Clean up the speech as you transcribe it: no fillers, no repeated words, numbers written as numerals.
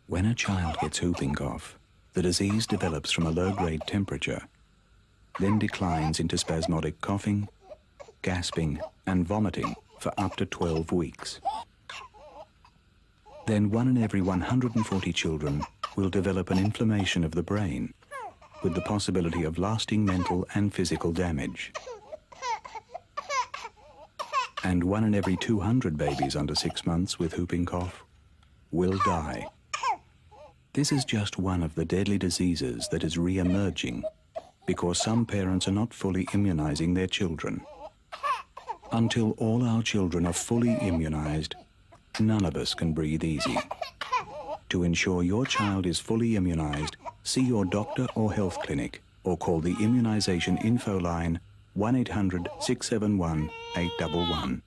When a child gets whooping cough, the disease develops from a low-grade temperature, then declines into spasmodic coughing, gasping, and vomiting for up to 12 weeks. Then 1 in every 140 children will develop an inflammation of the brain, with the possibility of lasting mental and physical damage. And 1 in every 200 babies under 6 months with whooping cough will die. This is just one of the deadly diseases that is re-emerging because some parents are not fully immunizing their children. Until all our children are fully immunized, none of us can breathe easy. To ensure your child is fully immunized, see your doctor or health clinic or call the Immunisation info line 1-800-671-811.